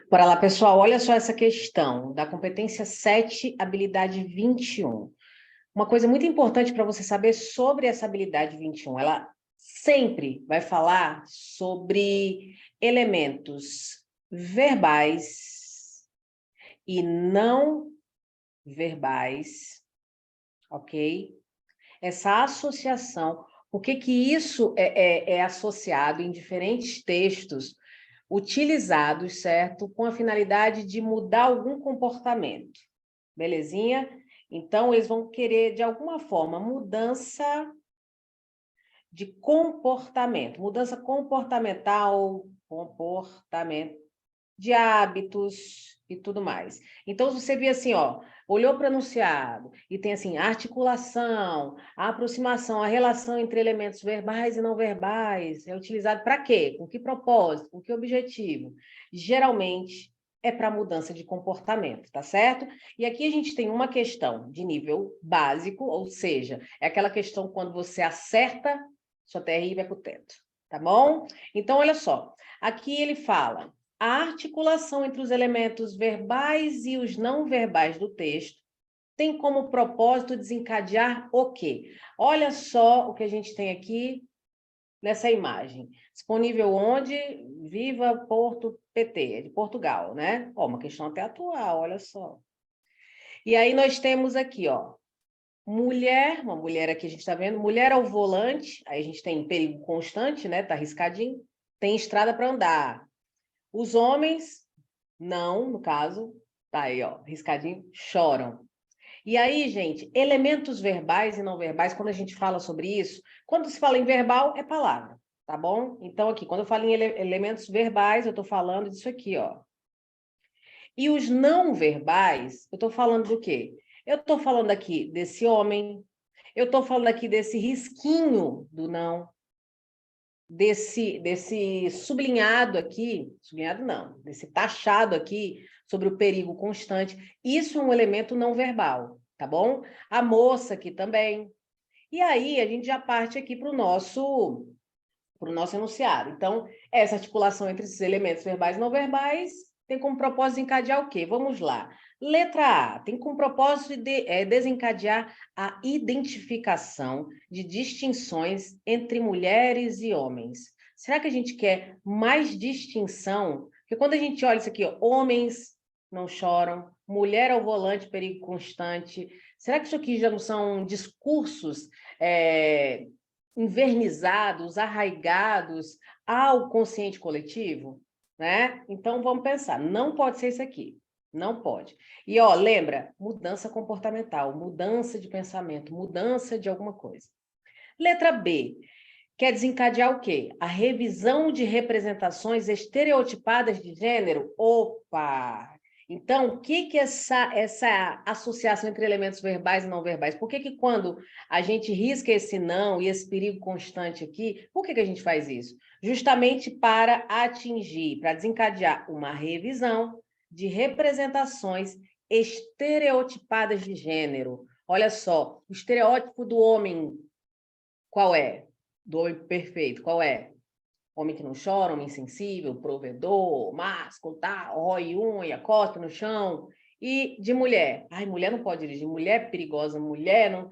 Bora lá, pessoal, olha só essa questão da competência 7, habilidade 21. Uma coisa muito importante para você saber sobre essa habilidade 21, ela sempre vai falar sobre elementos verbais e não verbais, ok? Essa associação, por que que isso é associado em diferentes textos utilizados, certo? Com a finalidade de mudar algum comportamento, belezinha? Então, eles vão querer, de alguma forma, mudança de comportamento, mudança comportamental, comportamento, de hábitos e tudo mais. Então, você vê assim, ó, olhou para o enunciado e tem assim, a articulação, a aproximação, a relação entre elementos verbais e não verbais, é utilizado para quê? Com que propósito? Com que objetivo? Geralmente é para mudança de comportamento, tá certo? E aqui a gente tem uma questão de nível básico, ou seja, é aquela questão quando você acerta, sua TRI vai para o teto, tá bom? Então, olha só, aqui ele fala a articulação entre os elementos verbais e os não verbais do texto tem como propósito desencadear o quê? Olha só o que a gente tem aqui nessa imagem. Disponível onde? Viva Porto PT, é de Portugal, né? Ó, uma questão até atual, olha só. E aí nós temos aqui, ó, mulher, uma mulher aqui a gente está vendo, mulher ao volante, aí a gente tem perigo constante, né? Tá arriscadinho, tem estrada para andar. Os homens não, no caso, tá aí, ó, riscadinho, choram. E aí, gente, elementos verbais e não verbais, quando a gente fala sobre isso, quando se fala em verbal, é palavra, tá bom? Então, aqui, quando eu falo em elementos verbais, eu estou falando disso aqui, ó. E os não verbais, eu estou falando do quê? Eu estou falando aqui desse homem, eu estou falando aqui desse risquinho do não, desse sublinhado aqui, sublinhado não, desse taxado aqui sobre o perigo constante, isso é um elemento não verbal, tá bom? A moça aqui também. E aí a gente já parte aqui para o nosso enunciado. Então, essa articulação entre esses elementos verbais e não verbais tem como propósito desencadear o quê? Vamos lá. Letra A, tem como propósito desencadear a identificação de distinções entre mulheres e homens. Será que a gente quer mais distinção? Porque quando a gente olha isso aqui, ó, homens não choram, mulher ao volante, perigo constante. Será que isso aqui já não são discursos envernizados, arraigados ao consciente coletivo, né? Então vamos pensar, não pode ser isso aqui, não pode. E ó, lembra, mudança comportamental, mudança de pensamento, mudança de alguma coisa. Letra B, quer desencadear o quê? A revisão de representações estereotipadas de gênero. Opa! Então, o que é essa associação entre elementos verbais e não verbais? Por que quando a gente risca esse não e esse perigo constante aqui, por que a gente faz isso? Justamente para atingir, para desencadear uma revisão de representações estereotipadas de gênero. Olha só, o estereótipo do homem, qual é? Do homem perfeito, qual é? Homem que não chora, homem sensível, provedor, másculo, tá, rói unha, cospe no chão. E de mulher? Ai, mulher não pode dirigir, mulher perigosa, mulher não...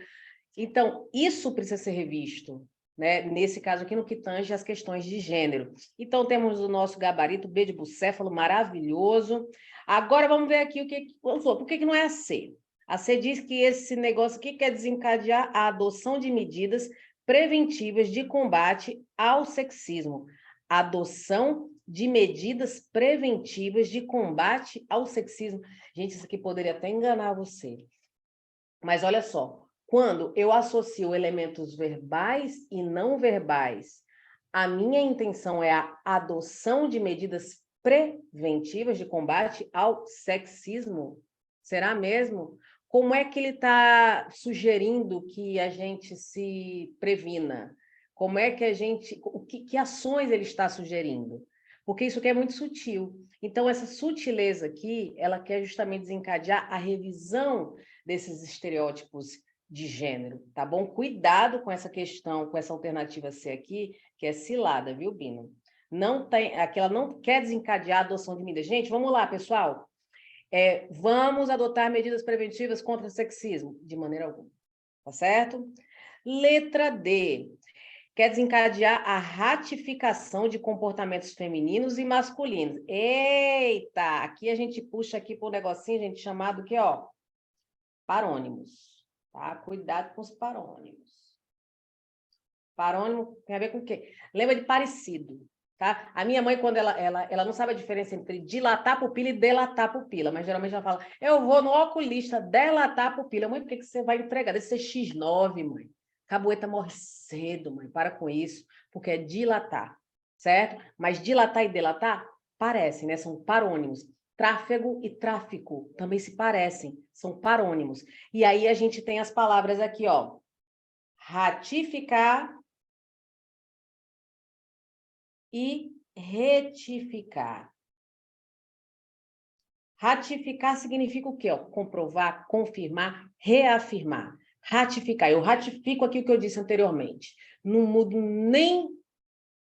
Então, isso precisa ser revisto, né? Nesse caso aqui, no que tange as questões de gênero. Então, temos o nosso gabarito B de bucéfalo, maravilhoso. Agora, vamos ver aqui por que não é a C? A C diz que esse negócio aqui quer desencadear a adoção de medidas preventivas de combate ao sexismo. Adoção de medidas preventivas de combate ao sexismo. Gente, isso aqui poderia até enganar você. Mas olha só, quando eu associo elementos verbais e não verbais, a minha intenção é a adoção de medidas preventivas de combate ao sexismo. Será mesmo? Como é que ele está sugerindo que a gente se previna? Como é que a gente... Que ações ele está sugerindo? Porque isso aqui é muito sutil. Então, essa sutileza aqui, ela quer justamente desencadear a revisão desses estereótipos de gênero, tá bom? Cuidado com essa questão, com essa alternativa C aqui, que é cilada, viu, Bino? aqui ela não quer desencadear a adoção de medidas. Gente, vamos lá, pessoal. Vamos adotar medidas preventivas contra o sexismo? De maneira alguma, tá certo? Letra D. Quer desencadear a ratificação de comportamentos femininos e masculinos. Eita! Aqui a gente puxa aqui para um negocinho, gente, chamado que, ó, parônimos. Tá? Cuidado com os parônimos. Parônimo tem a ver com o quê? Lembra de parecido. Tá? A minha mãe, quando ela não sabe a diferença entre dilatar a pupila e delatar a pupila, mas geralmente ela fala, eu vou no oculista delatar a pupila. Mãe, por que você vai entregar? Deve ser X9, mãe. Caboeta morre cedo, mãe. Para com isso, porque é dilatar, certo? Mas dilatar e delatar parecem, né? São parônimos. Tráfego e tráfico também se parecem, são parônimos. E aí a gente tem as palavras aqui, ó. Ratificar e retificar. Ratificar significa o quê? Ó, comprovar, confirmar, reafirmar. Ratificar. Eu ratifico aqui o que eu disse anteriormente. Não mudo nem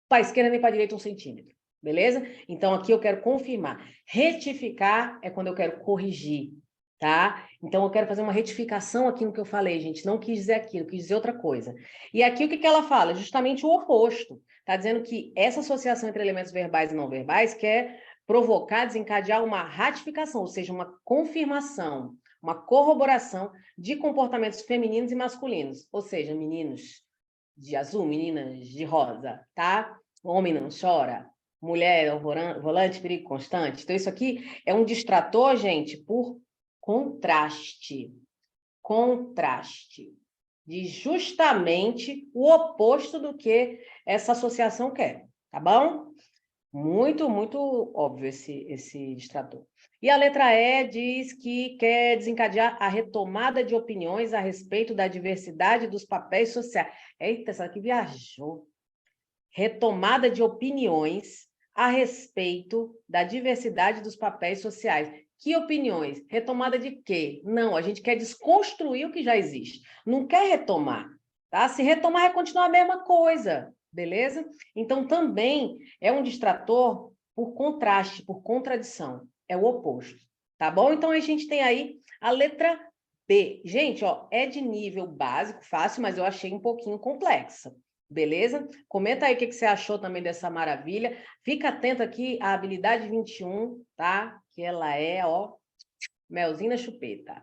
para a esquerda nem para a direita 1 centímetro. Beleza? Então, aqui eu quero confirmar. Retificar é quando eu quero corrigir, tá? Então, eu quero fazer uma retificação aqui no que eu falei, gente. Não quis dizer aquilo, quis dizer outra coisa. E aqui o que ela fala? Justamente o oposto. Está dizendo que essa associação entre elementos verbais e não verbais quer provocar, desencadear uma ratificação, ou seja, uma confirmação, uma corroboração de comportamentos femininos e masculinos. Ou seja, meninos de azul, meninas de rosa, tá? Homem não chora, mulher ao volante, perigo constante. Então, isso aqui é um distrator, gente, por contraste. Contraste. De justamente o oposto do que essa associação quer, tá bom? Muito, muito óbvio esse distrator. E a letra E diz que quer desencadear a retomada de opiniões a respeito da diversidade dos papéis sociais. Eita, essa aqui viajou. Retomada de opiniões a respeito da diversidade dos papéis sociais. Que opiniões? Retomada de quê? Não, a gente quer desconstruir o que já existe. Não quer retomar, tá? Se retomar, é continuar a mesma coisa, beleza? Então, também é um distrator por contraste, por contradição. É o oposto, tá bom? Então, a gente tem aí a letra B. Gente, ó, é de nível básico, fácil, mas eu achei um pouquinho complexa. Beleza? Comenta aí o que você achou também dessa maravilha. Fica atento aqui à habilidade 21, tá? Que ela é, ó, melzinho na chupeta.